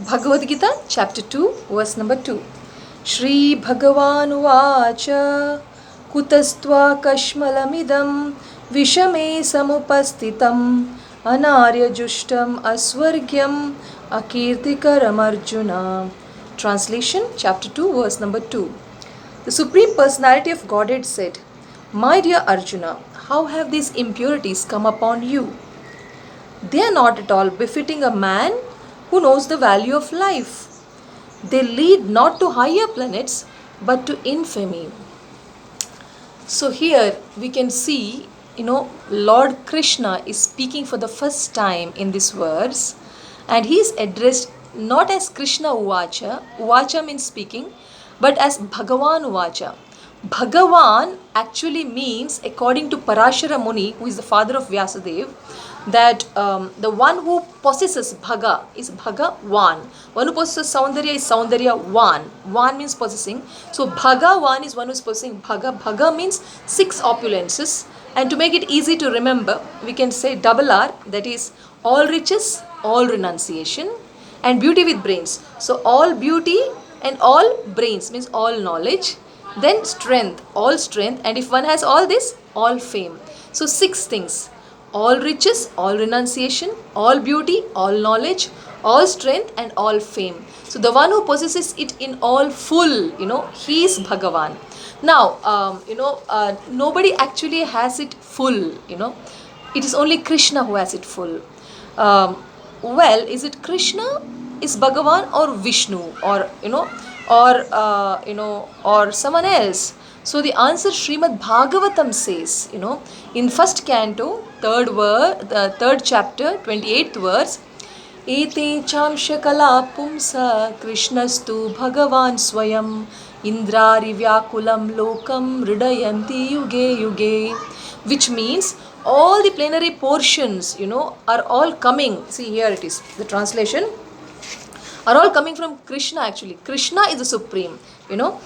Bhagavad Gita, chapter 2, verse number 2. Shri Bhagavan Uvacha Kutastva Kashmalamidam Vishame Samupastitam Anarya Jushtam Aswargyam Akirtikaram Arjuna. Translation, chapter 2, verse number 2. The Supreme Personality of Godhead said, My dear Arjuna, how have these impurities come upon you? They are not at all befitting a man who knows the value of life. They lead not to higher planets but to infamy. So here we can see, Lord Krishna is speaking for the first time in this verse, and he is addressed not as Krishna Uvacha, Uvacha means speaking, but as Bhagavan Uvacha. Bhagavan actually means, according to Parashara Muni, who is the father of Vyasadeva, that the one who possesses Bhaga is Bhagavan. One who possesses Saundarya is Saundaryavan. Van means possessing. So Bhagavan is one who is possessing Bhaga. Bhaga means 6 opulences. And to make it easy to remember, we can say double R, that is all riches, all renunciation, and beauty with brains. So all beauty and all brains means all knowledge. Then strength, all strength, and if one has all this, all fame. So 6 things: all riches, all renunciation, all beauty, all knowledge, all strength, and all fame. So the one who possesses it in all full, he is Bhagavan. Now, nobody actually has it full, It is only Krishna who has it full. Is it Krishna, is Bhagavan, or Vishnu, or someone else? So the answer, Srimad Bhagavatam says, in first canto, third chapter, 28th verse, Ete chamshakala pumsa krishnastu bhagavan swayam indrari vyakulam lokam ridayanti yuge yuge, which means all the plenary portions, are all coming. See, here it is, the translation, are all coming from Krishna actually. Krishna is the supreme,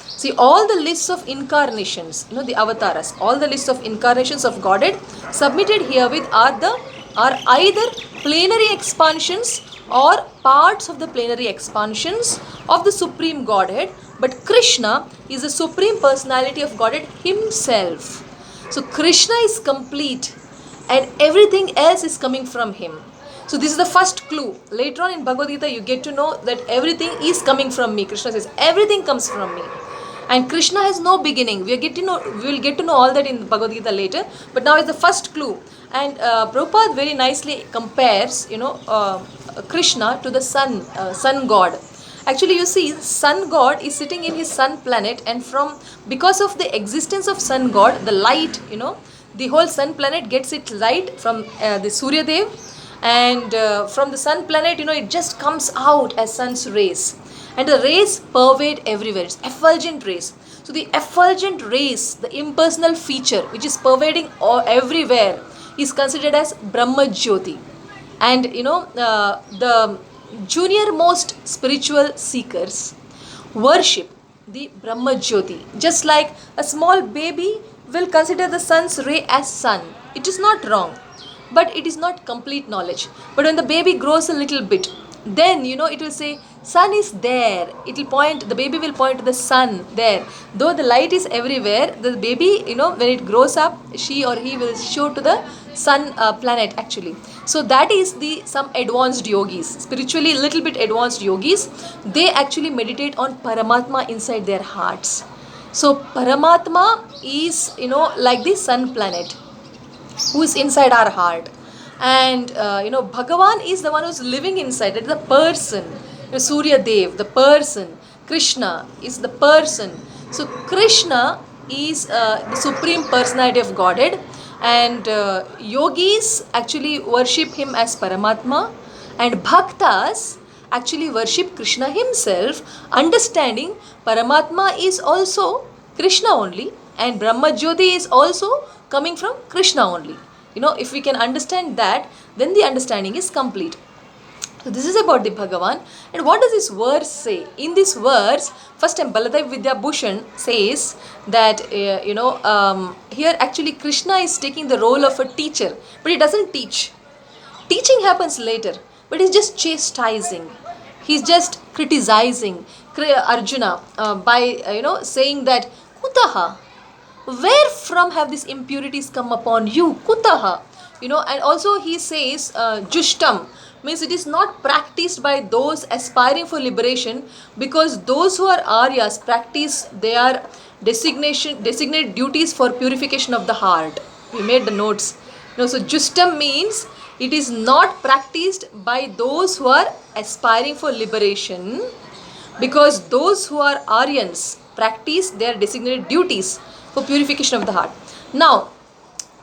See, all the lists of incarnations, the avatars, all the lists of incarnations of Godhead submitted herewith are either plenary expansions or parts of the plenary expansions of the supreme Godhead. But Krishna is the supreme personality of Godhead himself. So Krishna is complete and everything else is coming from him. So this is the first clue. Later on in Bhagavad Gita, you get to know that everything is coming from me. Krishna says, everything comes from me. And Krishna has no beginning. We will get to know all that in Bhagavad Gita later. But now is the first clue. And Prabhupada very nicely compares, Krishna to the sun god. Actually, you see, sun god is sitting in his sun planet, and because of the existence of sun god, the light, the whole sun planet gets its light from the Surya Dev. And from the sun planet, it just comes out as sun's rays, and the rays pervade everywhere. It's effulgent rays. So the effulgent rays, the impersonal feature which is pervading everywhere, is considered as Brahma Jyoti. And the junior most spiritual seekers worship the Brahma Jyoti, just like a small baby will consider the sun's ray as sun. It is not wrong, but it is not complete knowledge. But when the baby grows a little bit, then it will say sun is there. The baby will point to the sun there. Though the light is everywhere, the baby, when it grows up, she or he will show to the sun planet actually. So that is some advanced yogis, spiritually a little bit advanced yogis. They actually meditate on Paramatma inside their hearts. So Paramatma is, like the sun planet who is inside our heart. And Bhagavan is the one who is living inside. That is the person. Surya Dev, the person. Krishna is the person. So Krishna is the supreme personality of Godhead, and yogis actually worship him as Paramatma, and bhaktas actually worship Krishna himself, understanding Paramatma is also Krishna only, and Brahma Jyoti is also coming from Krishna only. If we can understand that, then the understanding is complete. So this is about the Bhagavan. And what does this verse say? In this verse, first time Baladev Vidya Bhushan says that, here actually Krishna is taking the role of a teacher, but he doesn't teach. Teaching happens later, but he's just chastising. He's just criticizing Arjuna by saying that kutaha, where from have these impurities come upon you, kutaha, and also he says jushtam, means it is not practiced by those aspiring for liberation, because those who are aryas practice their designate duties for purification of the heart. We made the notes. So justam means it is not practiced by those who are aspiring for liberation, because those who are Aryans practice their designated duties for purification of the heart. Now,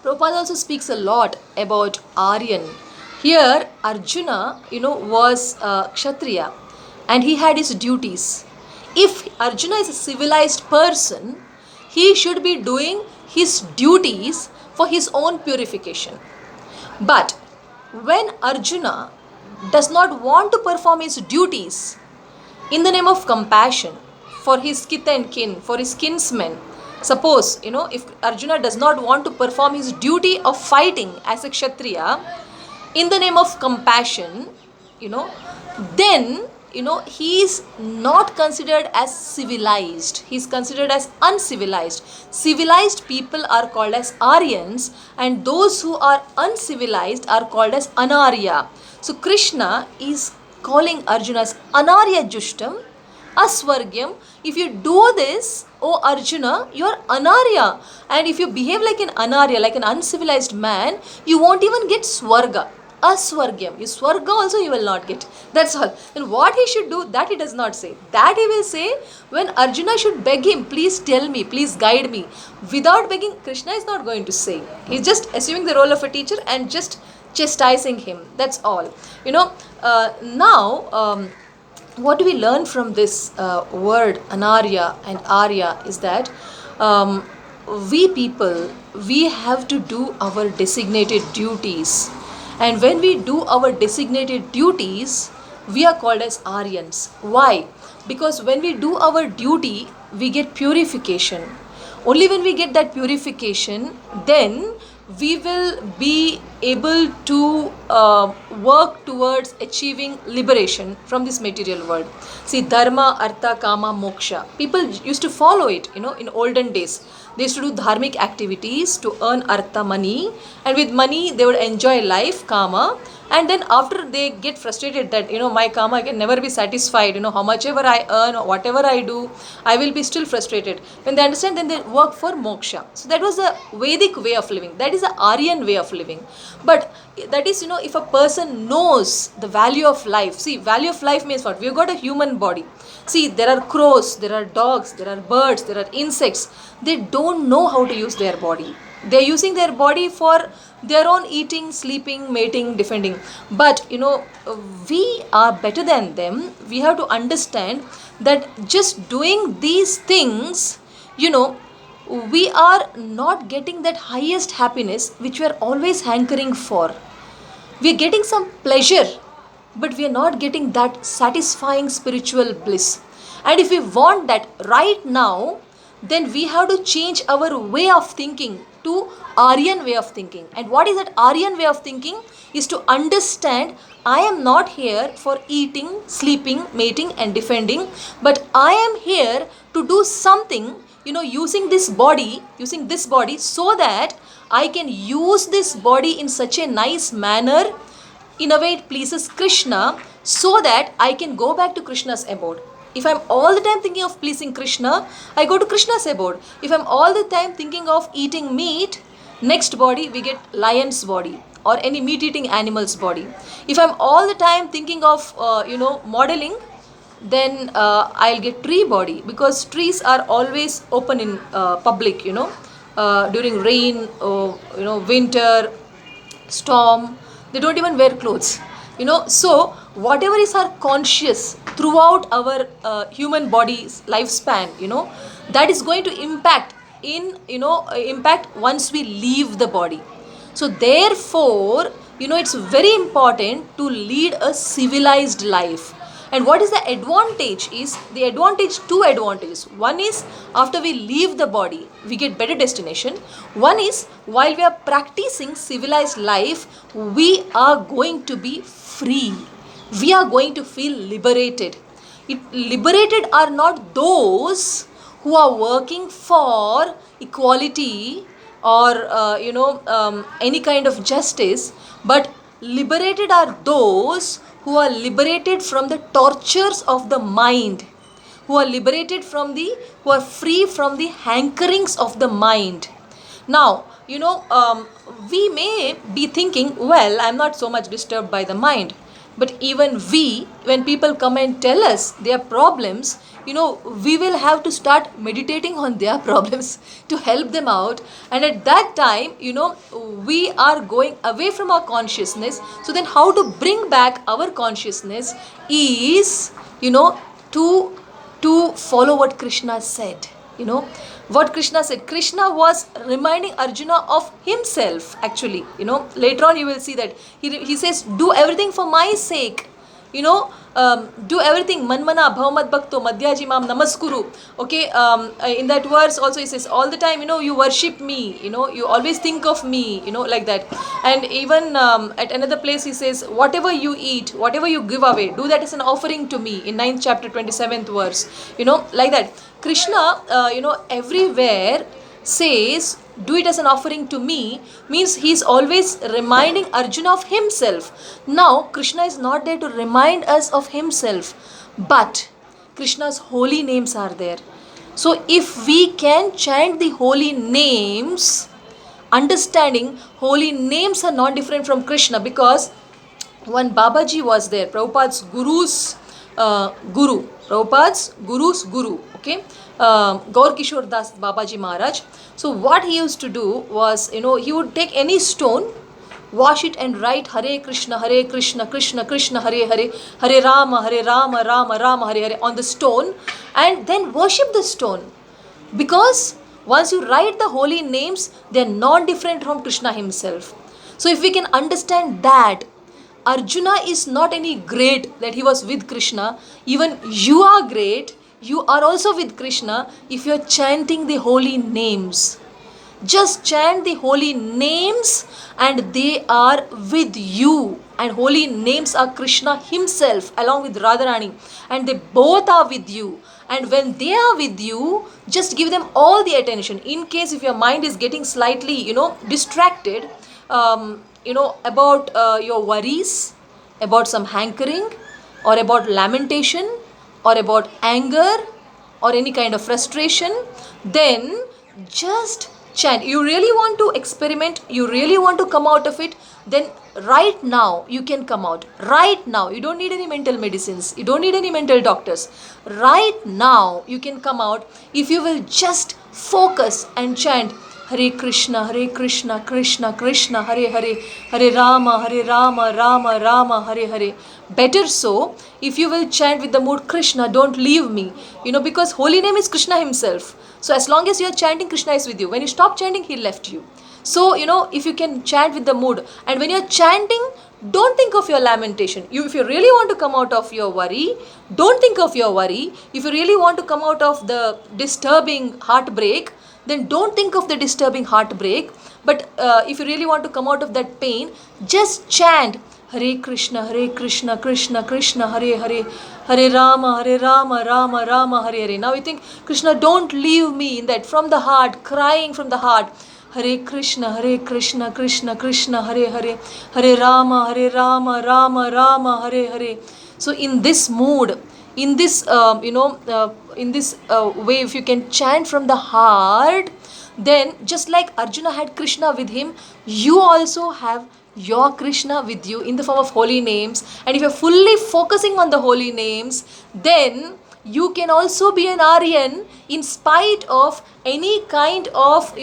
Prabhupada also speaks a lot about Aryan. Here, Arjuna, was Kshatriya, and he had his duties. If Arjuna is a civilized person, he should be doing his duties for his own purification. But when Arjuna does not want to perform his duties in the name of compassion for his kith and kin, for his kinsmen, suppose, if Arjuna does not want to perform his duty of fighting as a Kshatriya in the name of compassion, then, he is not considered as civilized. He is considered as uncivilized. Civilized people are called as Aryans, and those who are uncivilized are called as Anarya. So Krishna is calling Arjuna as Anarya Jushtam, Aswargyam. If you do this, oh Arjuna, you are Anarya. And if you behave like an Anarya, like an uncivilized man, you won't even get Swarga. Aswargyam. You Swarga also you will not get. That's all. Then what he should do, that he does not say. That he will say when Arjuna should beg him, please tell me, please guide me. Without begging, Krishna is not going to say. He's just assuming the role of a teacher and just chastising him. That's all. Now, what do we learn from this word Anarya and Arya is that we people, we have to do our designated duties. And when we do our designated duties, we are called as Aryans. Why? Because when we do our duty, we get purification. Only when we get that purification, then we will be able to work towards achieving liberation from this material world. See, dharma, artha, kama, moksha. People used to follow it, in olden days. They used to do dharmic activities to earn artha, money, and with money they would enjoy life, kama, and then after they get frustrated that my karma can never be satisfied, how much ever I earn or whatever I do, I will be still frustrated. When they understand, then they work for moksha. So that was the Vedic way of living, that is the Aryan way of living. But that is, if a person knows the value of life. See, value of life means what? We've got a human body. See, there are crows, there are dogs, there are birds, there are insects. They don't know how to use their body. They're using their body for their own eating, sleeping, mating, defending. But we are better than them. We have to understand that just doing these things, we are not getting that highest happiness which we are always hankering for. We are getting some pleasure, but we are not getting that satisfying spiritual bliss. And if we want that right now, then we have to change our way of thinking to Aryan way of thinking. And what is that Aryan way of thinking? Is to understand I am not here for eating, sleeping, mating and defending, but I am here to do something, using this body so that I can use this body in such a nice manner, in a way it pleases Krishna, so that I can go back to Krishna's abode. If I'm all the time thinking of pleasing Krishna, I go to Krishna's abode. If I'm all the time thinking of eating meat, next body we get lion's body or any meat eating animal's body. If I'm all the time thinking of modeling, then I'll get tree body, because trees are always open in public, during rain, winter, storm. They don't even wear clothes. So whatever is our conscious throughout our human body's lifespan, that is going to impact once we leave the body. So therefore, it's very important to lead a civilized life. And what is the advantage is, two advantages. One is after we leave the body, we get better destination. One is while we are practicing civilized life, we are going to be free. we are going to feel liberated. Liberated are not those who are working for equality or any kind of justice, but liberated are those who are liberated from the tortures of the mind, who are liberated from the, who are free from the hankerings of the mind. Now, we may be thinking, well, I'm not so much disturbed by the mind. But even we, when people come and tell us their problems, we will have to start meditating on their problems to help them out. And at that time, we are going away from our consciousness. So then how to bring back our consciousness is, to follow what Krishna said. What Krishna said. Krishna was reminding Arjuna of himself, actually. Later on you will see that he says, do everything for my sake. Do everything. Manmana bhavamad bhakto madhyaji mam namaskuru. Okay, in that verse also he says, all the time, you worship me, you always think of me, like that. And even at another place he says, whatever you eat, whatever you give away, do that as an offering to me, in 9th chapter 27th verse, like that. Krishna, everywhere says, do it as an offering to me, means he is always reminding Arjuna of himself. Now, Krishna is not there to remind us of himself, but Krishna's holy names are there. So, if we can chant the holy names, understanding holy names are not different from Krishna, because one Babaji was there, Prabhupada's guru's guru, okay, Gaur Kishore Das Babaji Maharaj. So what he used to do was, he would take any stone, wash it and write Hare Krishna, Krishna Krishna, Hare Hare, Hare Rama, Rama Rama, Hare Hare on the stone, and then worship the stone. Because once you write the holy names, they are not different from Krishna himself. So if we can understand that Arjuna is not any great that he was with Krishna, even you are great, you are also with Krishna if you are chanting the holy names. Just chant the holy names and they are with you. And holy names are Krishna himself along with Radharani, and they both are with you. And when they are with you, just give them all the attention. In case if your mind is getting slightly, distracted, about your worries, about some hankering, or about lamentation, or about anger, or any kind of frustration, then just chant. You really want to experiment, you really want to come out of it, then right now you can come out. Right now, you don't need any mental medicines, you don't need any mental doctors. Right now you can come out if you will just focus and chant Hare Krishna, Krishna Krishna, Hare Hare, Hare Rama, Rama Rama, Hare Hare. Better so, if you will chant with the mood Krishna, don't leave me. Because holy name is Krishna himself. So as long as you are chanting, Krishna is with you. When you stop chanting, he left you. So, if you can chant with the mood, and when you're chanting, don't think of your lamentation. If you really want to come out of your worry, don't think of your worry. If you really want to come out of the disturbing heartbreak, then don't think of the disturbing heartbreak. But if you really want to come out of that pain, just chant Hare Krishna, Krishna Krishna, Hare Hare, Hare Rama, Rama Rama, Hare Hare. Now you think, Krishna, don't leave me, in that from the heart, crying from the heart. Hare Krishna, Krishna Krishna, Hare Hare, Hare Rama, Rama Rama, Hare Hare. So in this mood, in this way, if you can chant from the heart, then just like Arjuna had Krishna with him, you also have your Krishna with you in the form of holy names. And if you're fully focusing on the holy names, then you can also be an Aryan in spite of any kind of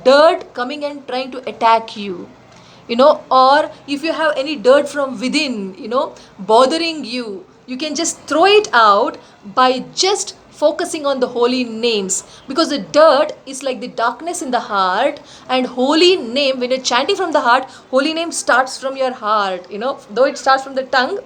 dirt coming and trying to attack you, or if you have any dirt from within bothering you, you can just throw it out by just focusing on the holy names. Because the dirt is like the darkness in the heart, and holy name, when you're chanting from the heart, holy name starts from your heart. Though it starts from the tongue,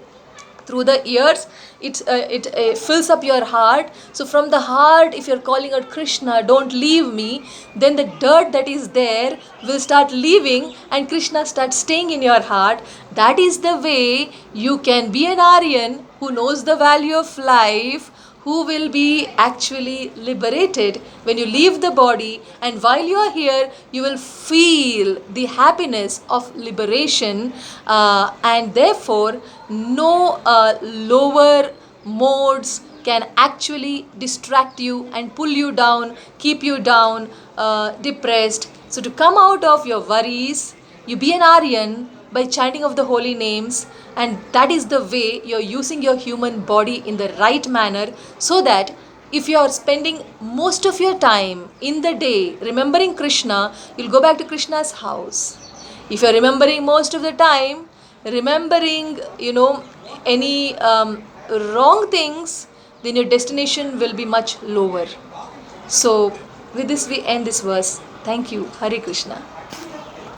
through the ears it fills up your heart. So from the heart, if you're calling out Krishna, don't leave me, then the dirt that is there will start leaving and Krishna starts staying in your heart. That is the way you can be an Aryan who knows the value of life, who will be actually liberated when you leave the body, and while you are here you will feel the happiness of liberation, and therefore no lower modes can actually distract you and pull you down, keep you down, depressed. So to come out of your worries, you be an Aryan by chanting of the holy names, and that is the way you're using your human body in the right manner, so that if you are spending most of your time in the day remembering Krishna, you'll go back to Krishna's house. If you're remembering most of the time, remembering, any wrong things, then your destination will be much lower. So, with this, we end this verse. Thank you. Hare Krishna.